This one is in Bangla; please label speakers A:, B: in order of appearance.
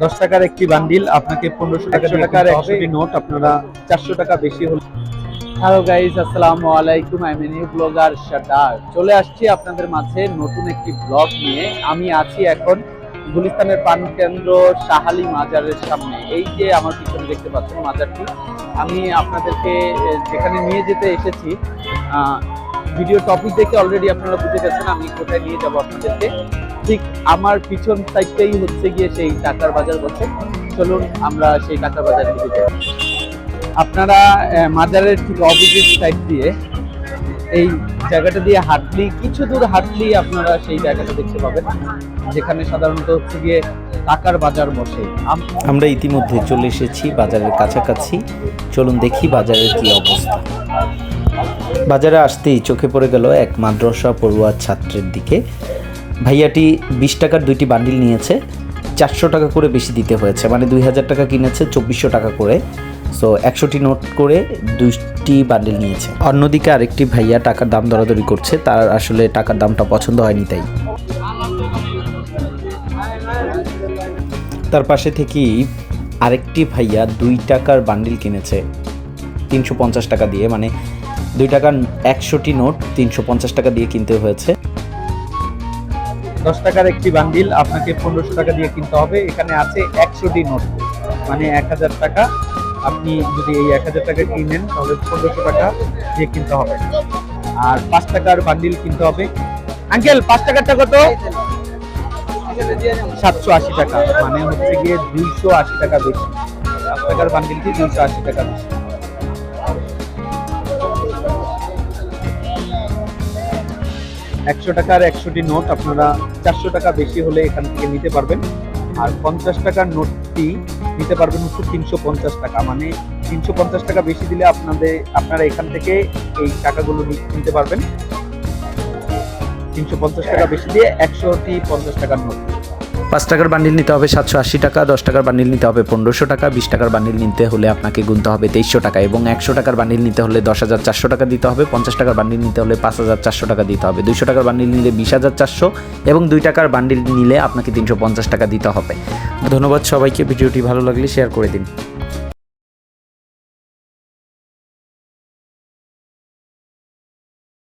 A: 10 টাকার একটি বান্ডিল আপনাকে 1500 টাকা দিয়ে টাকার 100টি নোট আপনারা 400 টাকা বেশি হলে। হ্যালো গাইস, আসসালামু আলাইকুম। I am new blogger Shadar. চলে আসছি আপনাদের মাঝে নতুন একটি ব্লগ নিয়ে। আমি আছি এখন গুলিস্তানের পান কেন্দ্র শাহালি মাজারের সামনে। এই যে আমার পিছনে দেখতে পাচ্ছেন মাজারটি, আমি আপনাদেরকে যেখানে নিয়ে যেতে এসেছি, ভিডিও টপিক দেখে অলরেডি আপনারা বুঝে গেছেন আমি কোথায় নিয়ে যাব আপনাদেরকে। ঠিক আমার পিছন সাইডটাই হচ্ছে গিয়ে সেই টাকার বাজার বসে। চলুন আমরা সেই টাকার বাজার দিকে যাই। আপনারা মাজারের ঠিক অপোজিট সাইড দিয়ে এই জায়গাটা দিয়ে হাঁটলি, কিছু দূর হাঁটলি আপনারা সেই জায়গাটা দেখতে পাবেন যেখানে সাধারণত হচ্ছে গিয়ে টাকার বাজার বসে।
B: আমরা ইতিমধ্যে চলে এসেছি বাজারের কাছাকাছি। চলুন দেখি বাজারের কি অবস্থা। বাজারে আসতেই চোখে পড়ে গেল এক মাদ্রাসা পড়ুয়া ছাত্রের দিকে। ভাইয়াটি 20 টাকার 2টি বান্ডিল নিয়েছে, 400 টাকা করে বেশি দিতে হয়েছে, মানে 2000 টাকা কিনেছে 2400 টাকা করে। সো 100টি নোট করে 2টি বান্ডিল নিয়েছে। অন্যদিকে আরেকটি ভাইয়া টাকার দাম দরাদরি করছে, তার আসলে টাকার দামটা পছন্দ হয়নি তাই। তার পাশে থেকেই আরেকটি ভাইয়া 2 টাকার বান্ডিল কিনেছে 350 টাকা দিয়ে, মানে 2 টাকার 100টি নোট 350 টাকা দিয়ে কিনতে হয়েছে।
A: 10 টাকার একটি বান্ডিল আপনাকে 1500 টাকা দিয়ে কিনতে হবে। এখানে আছে 100টি নোট, মানে 1000 টাকা। আপনি যদি এই 1000 টাকা কিনেন তাহলে 1500 টাকা দিয়ে কিনতে হবে। আর 5 টাকার বান্ডিল কিনতে হবে। আঙ্কেল 5 টাকারটা কত? 780 টাকা, মানে হচ্ছে গিয়ে 280 টাকা বেশি। 5 টাকার বান্ডিলটি 280 টাকা বেশি। টাকার 100টি নোট আপনারা 400 টাকা বেশি হলে এখান থেকে নিতে পারবেন। আর 50 টাকার নোটটি নিতে পারবেন হচ্ছে 350 টাকা, মানে 350 টাকা বেশি দিলে আপনারা এখান থেকে এই টাকাগুলো নিতে পারবেন। 350 টাকা বেশি দিয়ে 100টি 50 টাকার নোট।
B: 5 টাকার বান্ডিল নিতে হবে 780 টাকা, 10 টাকার বান্ডিল নিতে হবে 1500 টাকা, 20 টাকার বান্ডিল নিতে হলে আপনাকে গুনতে হবে 2300 টাকা, এবং 100 টাকার বান্ডিল নিতে হলে 10,400 টাকা দিতে হবে, 50 টাকার বান্ডিল নিতে হলে 5,400 টাকা দিতে হবে, 200 টাকার বান্ডিল নিলে 20,400, এবং 2 টাকার বান্ডিল নিলে আপনাকে 350 টাকা দিতে হবে। ধন্যবাদ সবাইকে। ভিডিওটি ভালো লাগলে শেয়ার করে দিন।